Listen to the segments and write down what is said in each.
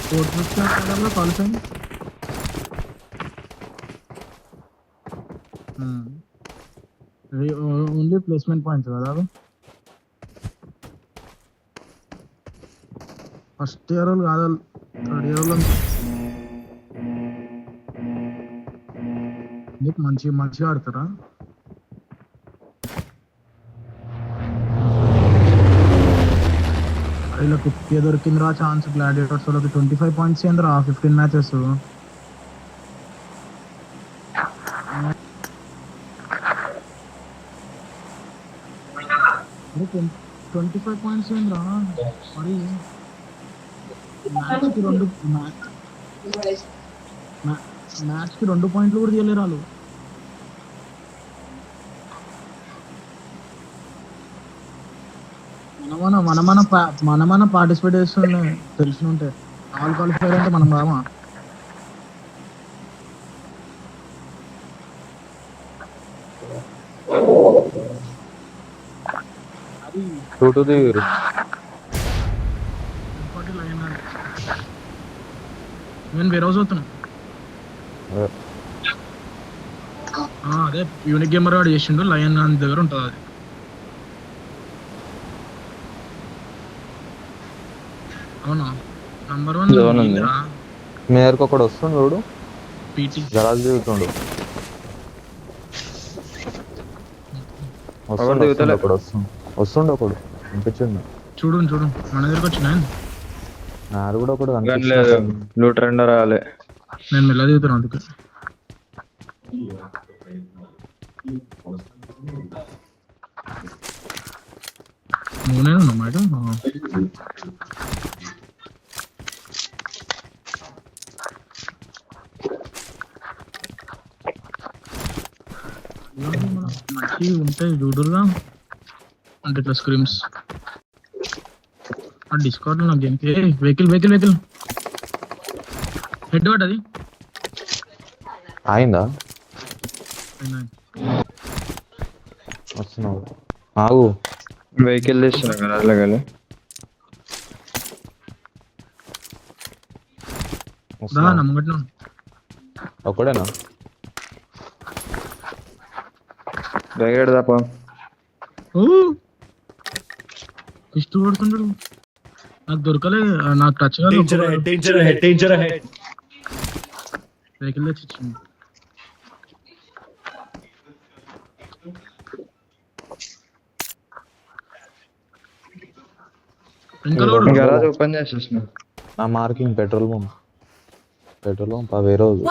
Fourth qualifying only placement points కదా అవి. First year వాళ్ళు కాదు, థర్డ్ ఇయర్ వాళ్ళు మంచిగా ఆడతారా? వీళ్ళకి దొరికిందిరా ఛాన్స్. గ్లాడియేటర్స్ వాళ్ళకి 25 పాయింట్స్ ఏందిరా 15 మ్యాచెస్. 25 పాయింట్స్ ఏంద్రా మరి. మ్యాచ్కి 2 పాయింట్లు కూడా తీయలేరు వాళ్ళు. మన పార్టిసిపేట్ చేస్తుండే తెలిసి ఉంటే. ఆల్ క్వాలిఫైర్ అంటే మనం రామా? నేను వేరే రోజు అవుతున్నా. అదే యూనిక్ గేమర్ వాడు చేసిండు, లయన్ గాన్ దగ్గర ఉంటుంది అది. అవునా? నంబర్ 1 మేరకు ఒకడు వస్తుండు చూడు, పీటీ గరాజ్ దిగుతుండు. వస్తుండు ఒకడు అనిపించింది. చూడు మన దగ్గరకు వచ్చిన నాడు కూడా ఒకడు లూట్ రెండో రాలే. నేను మెల్ల దిగుతున్నా అందుకే. నువ్వునే ఉన్నావు మేడం. మంచి ఉంటాయి చూడుగా అంటే ఇట్లా స్క్రీమ్స్. డిస్కౌంట్ నాకు గేమ్కి వెహికల్ హెడ్ వాట్ అది అయిందా? వస్తున్నావు ఆగు. వెహికల్ తెస్తున్నా గరాజ్లో కానీ. నమ్మగట్టినా ఒకడేనా? బ్యాగెడ్ తప్ప ఇష్టం పడుతుంటాడు. నాకు దొరకలే, నాకు టచ్ వెహికల్ తెచ్చి ఇచ్చింది. గరాజ్ ఓపెన్ చేసేసిన. నా మార్కింగ్ పెట్రోల్ పంప్ వేరే రోజు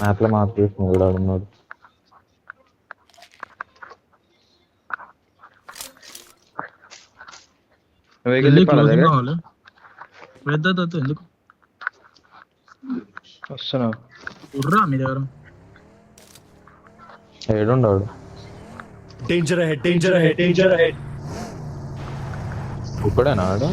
మ్యాప్ లో మార్క్ చేసిన ఉన్నాడు. ఎందుకు వస్తున్నా చూడరా మీ దగ్గర ఏడుండాడు? ఇప్పుడేనా ఆడు?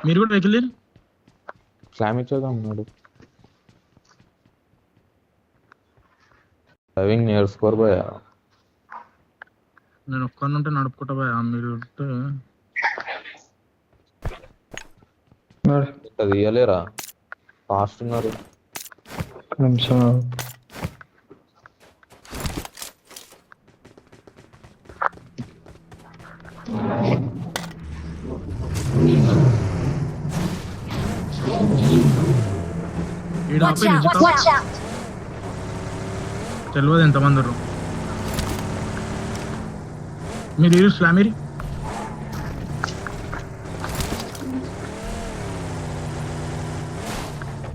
మీరు కూడా వెహికల్ స్లామ్ ఇచ్చేద్దాం ఉన్నాడు. డ్రైవింగ్ నేర్చుకోరు పోయా. నేను ఒక్కనుంటే నడుపుకుంటా పోయా. మీరు అది ఇయ్యలేరా? ఫాస్ట్ ఉన్నారు. తెలియదు ఎంతమంది మీరు ఫ్లామీరి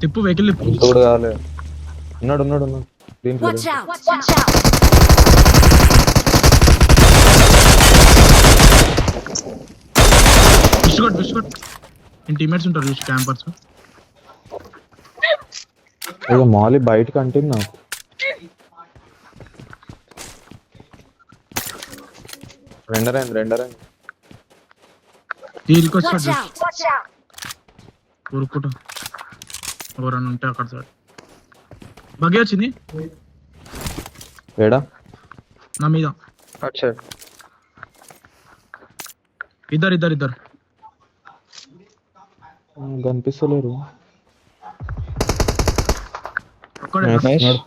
తిప్పు వెహికల్ తిప్పు. ఉన్నాడు బిస్కట్ టీమేట్స్ ఉంటారు క్యాంపర్స్. మాలి బయటకు అంటే నాకు రెండర్ అయింది. ఊరుకుంటా ఎవరన్నా ఉంటే అక్కడ సార్ బగ్గే వచ్చింది. ఏడా నా మీద అటు సైడ్ ఇద్దరు కనిపిస్తలేరు. ఒక్కడే Nice. నైస్ నడు.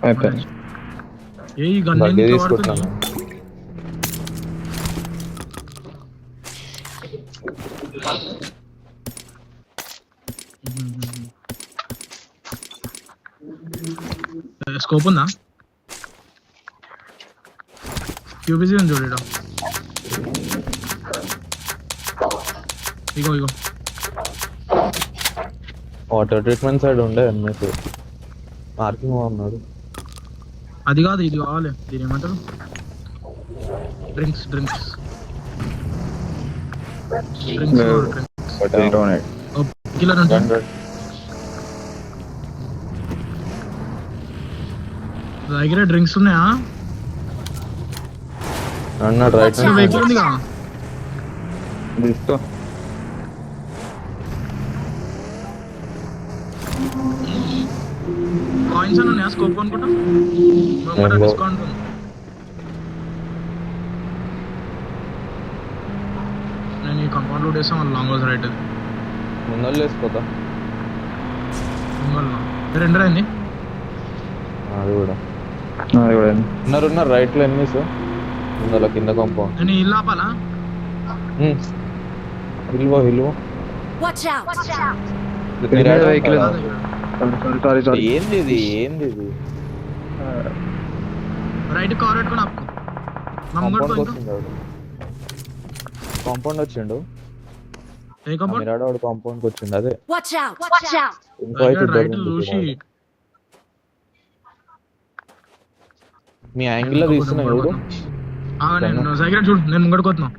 అయిపోయింది. ఏ ఈ గన్ బగ్గే ఎందుకు తీసుకుంటాను. స్కోప్ ఉందా? క్యూబీసీ ఉంది చూడు ఈడ. ఇగో వాటర్ ట్రీట్మెంట్ సైడ్ ఉండే ఎన్ఎస్ పార్కింగ్ ఉన్నాడు. అది కాదు, ఇది కావాలి. దీని ఏమంటారు? డ్రింక్స్ కిల్లర్ ఉంటుంది దగ్గర. డ్రింక్స్ ఉన్నాయా? అన్నాడు రైట్ వెహికల్ ఉందిగా. తీసుకో. కాయిన్స్ అని ఉన్నాయా? స్కోప్ అనుకుంటా. డిస్కౌంట్ ఉంది. నేను ఈ కంపౌండ్ రోడ్ వేసాం. వాళ్ళు లాంగ్ హౌస్ రైట్ అది ముందళ్ళు వేసుకోతా. రెండర్ అయింది. అది కూడా అది కూడా ఉన్నారు రైట్ లో ఎన్ఎస్ ముందల కింద కాంపౌండ్. నేను ఇల్లు ఆపాలా? హిల్వో వెహికల్. సారీ ఏంది ఇది రైట్ కవర్ పెట్టుకుని ఆపు. నా ముంగడు కాంపౌండ్ వచ్చిండు. ఏ కంపౌండ్? మిరాడో వాడు కాంపౌండ్ కి వచ్చిండు. అదే ఇంకో అయితే రైట్ ఇద్దరు చూసి ఉన్నారు. మీ యాంగిల్ లో తీస్తున్నా ఎవడు నేను సైకిల్ చూడు. నేను ముంగడుకోతున్నా.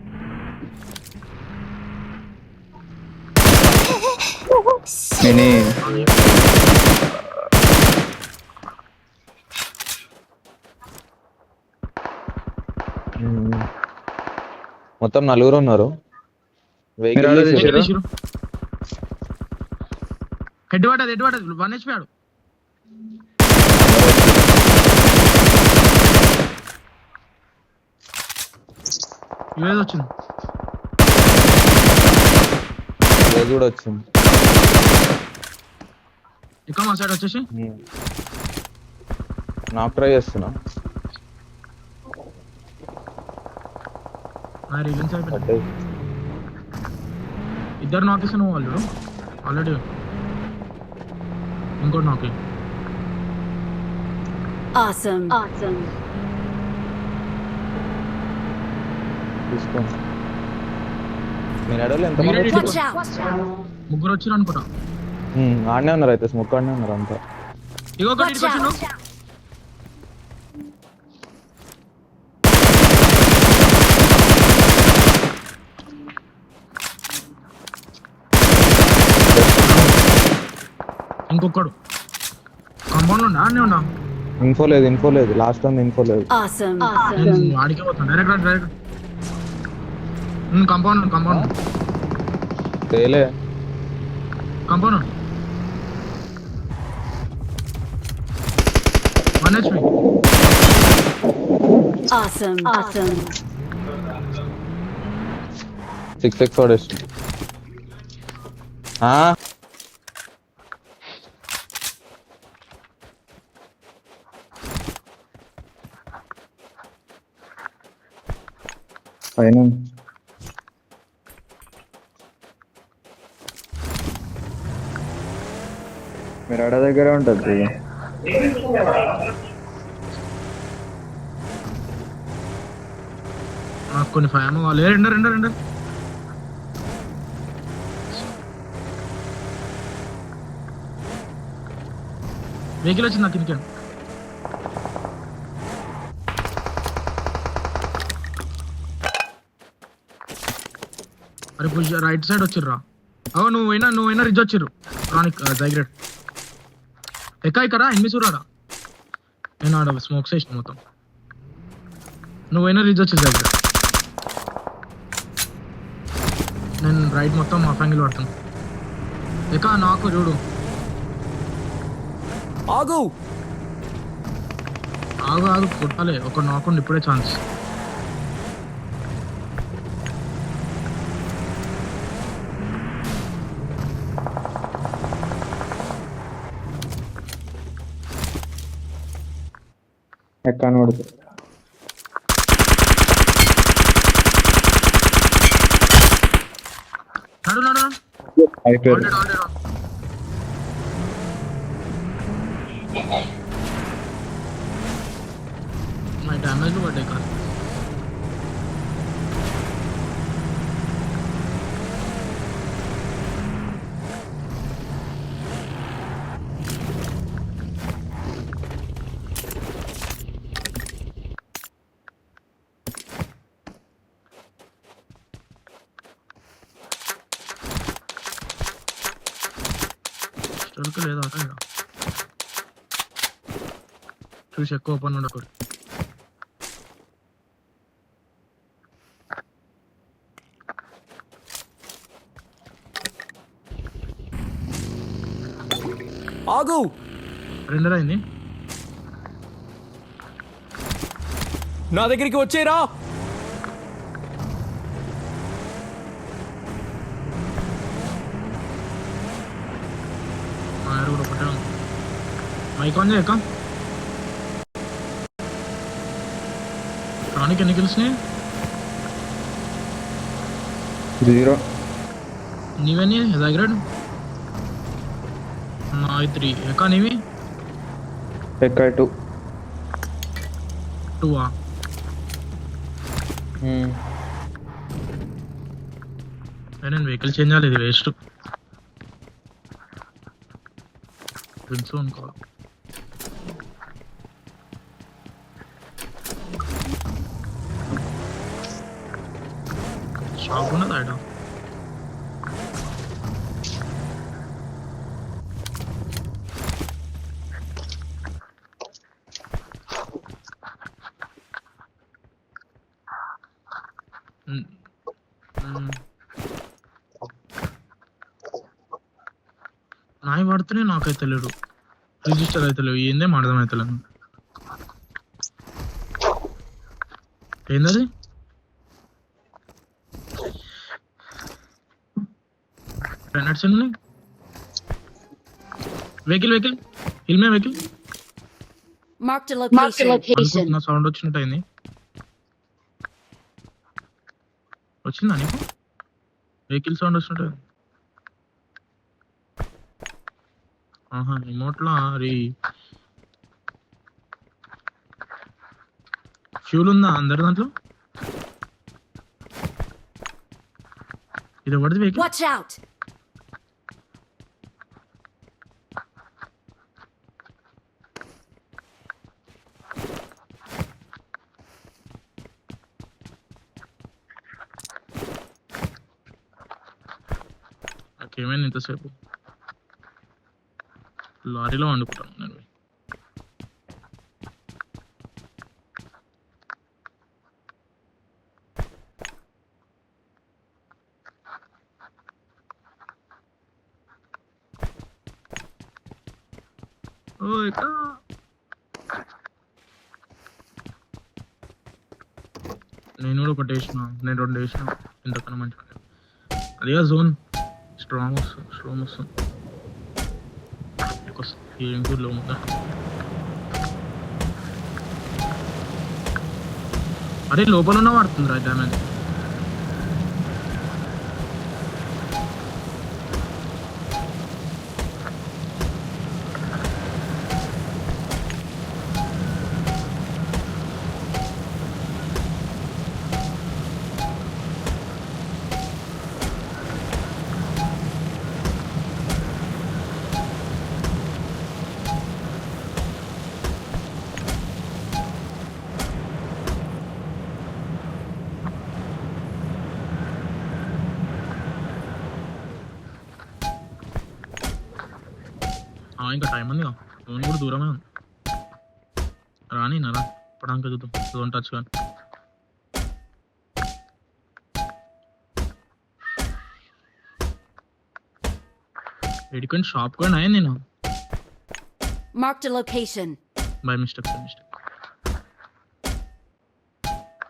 మొత్తం 4 ఉన్నారు. వెహికల్ హెడ్ పడ్డది 1 HP ఆడు. ఇవేది వచ్చింది కూడా వచ్చింది. ఇక మా సైడ్ వచ్చేసి నాకు ట్రై చేస్తున్నా. రిలీజ్ అయిపోయింది. ఇద్దరు నాకేసాను వాళ్ళు ఆల్రెడీ. ఇంకోటి నాకే. తీసుకోండి. మీరు అడవులు ఎంత ముగ్గురు వచ్చిరు అనుకుంటా. ఆడనే ఉన్నారు. అయితే స్మోక్ ఆడనే ఉన్నారు అంతా. ఇగో ఒకటి ఇటు వచ్చిండు. ఇంకొకడు కాంపౌండ్ ఉన్నా అన్నీ ఉన్నా. ఇన్ఫో లేదు. లాస్ట్ టైం ఇన్ఫో లేదు. ఆడికే పోతాను డైరెక్ట్. కాంపౌండ్ తేలే కాంపౌండ్ 1 HP. Awesome. 6x వాడేసి. పైన మిరాడా దగ్గర ఉంటుంది. కొన్ని ఫైవ్ కావాలి. రెండర్ వెహికల్ వచ్చింది నాకు కిందకి. అరే పుష్ రైట్ సైడ్ వచ్చిర్రా. నువ్వైనా రిజ్ వచ్చిర్రు. రానిక్ జైగ్రేట్ ఇక్కడ ఎనిమిది చూరాడా. నేను ఆడ స్మోక్ చేసిన మొత్తం. నువ్వైనా రిజ్ వచ్చి జైగ్రేట్. నేను రైట్ మొత్తం మా ఫ్యాంగిల్ పడతాను. నాకు చూడు ఆగు ఆగు ఆగు కొట్టాలి, ఒక నాకుండి ఇప్పుడే ఛాన్స్. ఎక్కడ పడుతుంది నడు నడు అయిపోయారు. ఆల్రెడీ మై డ్యామేజ్ పడ్డాయి కాదు. స్టోర్కి లేదా అట ఇక్కడ చూసి ఎక్కువ ఓపెన్ ఉండకూడదు. ఆగు రెండర్ అయింది. నా దగ్గరికి వచ్చేరా. మా ఆడ కూడా ఒకటే ఉంది. మైక్ ఆన్ చేయక రానికి ఎన్ని కిల్స్ని 0. నీవని జాగ్రత్త. నా 3 ఎక్క నీవి ఎక్కడ 2. 2 నేను వెహికల్ చేంజ్ అవ్వలేదు, ఇది వేస్ట్. డ్రింక్స్ అనుకోవాలి. షాప్ ఉన్నది ఆడ. నాయి పడుతున్నాయి, నాకైతే లేడు. రిజిస్టర్ అయితే లేవు, ఏందేం అర్థమైతే లేదు. ఏందది గ్రెనేడ్స్ ఎన్ని ఉన్నాయి? Vehicle vehicle hill May vehicle Marked a location. అనుకుంటున్నా. సౌండ్ వచ్చినట్టు అయింది. వచ్చిందా నీకు వెహికల్ సౌండ్ వచ్చినట్టు? ఆహా, రిమోట్లో అది ఫ్యూల్ ఉందా అందరి దాంట్లో? ఇది ఎవరిది వెహికల్? Watch out! నాకేమైంది ఇంతసేపు? లారీలో వండుకుంటాను నేను. నేను కూడా ఒకటి వేసిన, నేను 2 వేసిన. ఇంతకన్నా మంచిగా అదిగా జోన్ స్ట్రాంగ్ వస్తుంది. ఏం కూడా లో ఉందా? అరే లోపల ఉన్న పడుతుంది రా డ్యామేజ్. ఇంకా టైం ఉంది, జోన్ కూడా దూరమే ఉంది. రాని నరా ఇప్పడానికి చూద్దాం జోన్ టచ్ కానీ. ఎడుకొని షాప్ కూడా అయింది నేను. Marked a location. By mistake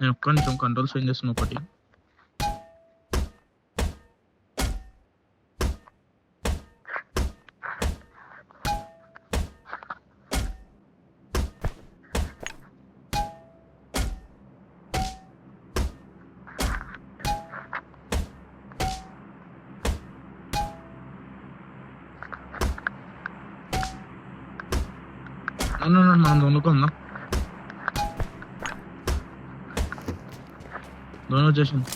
నేను ఒక్క నిమిషం కంట్రోల్స్ చేంజ్ చేస్తున్నా ఒకటి. మనం దొన్నుకుందాం. దొన్న వచ్చేసింది.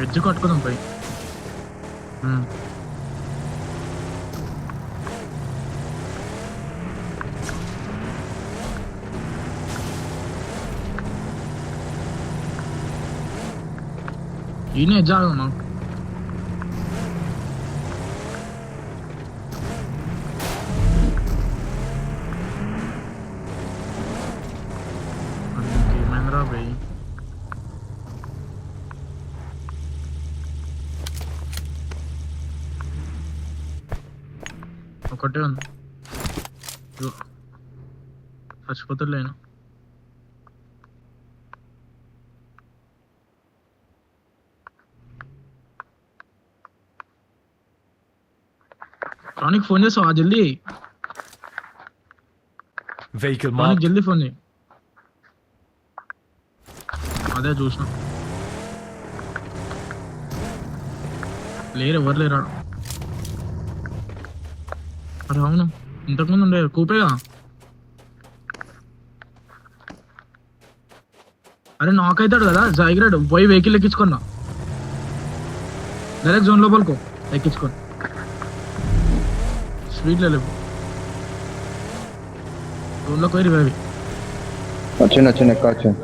ఎడ్జ్ కట్టుకుందాం పై. ఈయన ఎడ్జ్ ఆగమ్మా. ఏమైందిరా భయ్? ఒకటే ఉంది, చచ్చిపోతలేను. రానికి ఫోన్ చేస్తావా జల్దీ? వెహికల్ రానికి జల్దీ ఫోన్ చేయి. అదే చూసిన లేరు, ఎవరు లేరాడు. అరే అవును, ఇంతకుముందు ఉండే కూపేగా. అరే నాక్ అవుతాడు కదా జాయిగ్రేడ్, పోయి వెహికల్ ఎక్కించుకున్నా. డైరెక్ట్ జోన్ లోపలికో ఎక్కించుకొని స్పీడ్లో లేవు. జోన్లోకి పోయి రివైవ్ వచ్చింది ఎక్క వచ్చింది.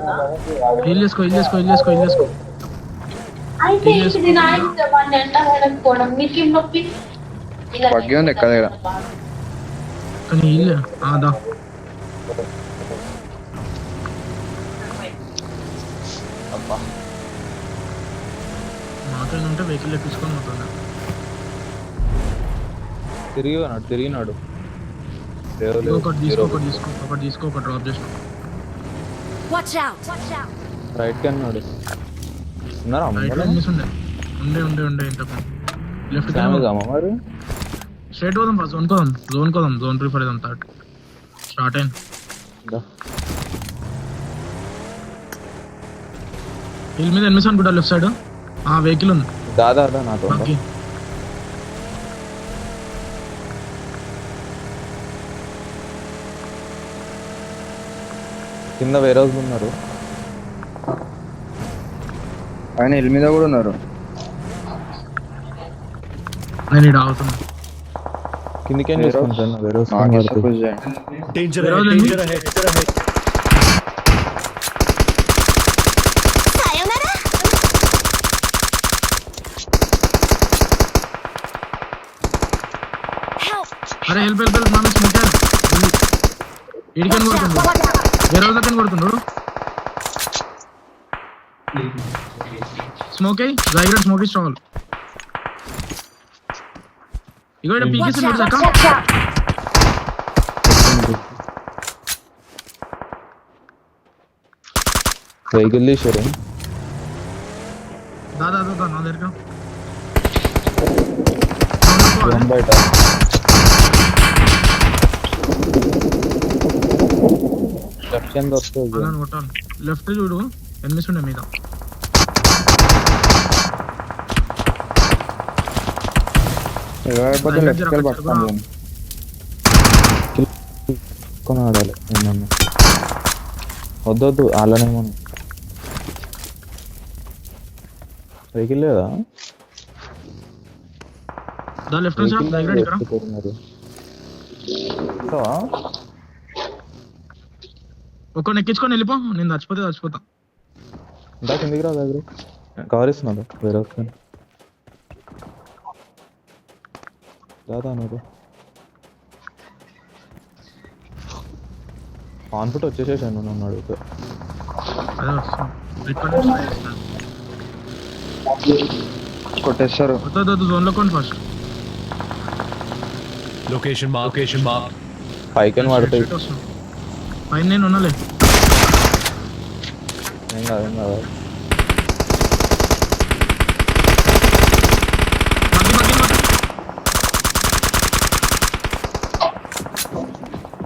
హీల్ చేసుకో. బగ్గి ఉంది ఎక్క దగ్గర. కానీ హీల్ దా. నాకైనా ఉంటే వెహికల్ ఎక్కించుకొని పోతున్నా. తిరిగినాడు. ఒకటి తీసుకో, ఒకటి డ్రాప్ చేసిన. Watch out! రైట్ కి అన్నాడు. ఉన్నారా ఉండే ఇంతకు లెఫ్ట్ మరి స్ట్రైట్ పోదాం. ఫస్ట్ జోన్ కోదాం. జోన్ ప్రిఫర్ ఇదంతా స్టార్ట్ అయింది. హిల్ మీద ఎనిమిది అనుకుంటా లెఫ్ట్ సైడ్. వెహికల్ ఉంది దాదా నాతో. కింద వేరే వాళ్ళు ఉన్నారు. ఆయన ఇల్లు మీద కూడా ఉన్నారు. నేను ఇక్కడ ఆగుతున్నా. కిందికి ఏం చేసుకుంటాను వేరే డేంజర్ है. అరే హెల్ప్ మనం స్మోక్ ఇడికని కొడుతుండ్రు, వేరే వాళ్ళ దగ్గర కొడుతుండ్రు. స్మోక్ అయ్యి జాగ్రత్త, స్మోక్ స్ట్రాంగ్. ఇగో ఇక్కడ పీకేసి వెహికల్ తీసారు. దాదా నా దగ్గర బయట లెఫ్ట్ హ్యాండ్ వస్తుంది. కొట్టాలి. లెఫ్ట్ చూడు, ఎనిమిస్ ఉండే మీద. ఆడాలి. వద్దొద్దు అలానే మనం వెహికల్ లేదా లెఫ్ట్ ఇక్కడ ఒక్క ఎక్కించుకొని వెళ్ళిపో. నేను చచ్చిపోతా. ఇంకా కిందికి రా దగ్గర కవర్ ఇస్తున్నాడు వేరే వస్తాను. దాదా నువ్వు ఆన్ ఫుట్ వచ్చేసేసాను నన్ను అడిగితే. కొట్టేస్తారు. వద్దు జోన్ లో కొండి ఫస్ట్. Location mark. పైకి పడతాయి. పైన నేను ఉన్నాలే. ఏం కాదు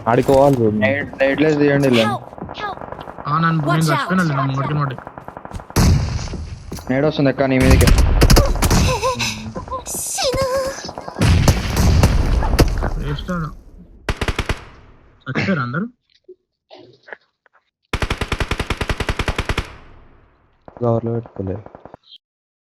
ఆడుకోవాలి చూడు. నైట్ లెస్ తీయండి ఇలా. నన్ను Watch నేను out. చచ్చిపోయినా నా మొదటి నోటి. నేడు వస్తుంది అక్క నీ మీదకి. చచ్చిపోయారు అందరు. కవర్లో పెట్టుకోలేదు.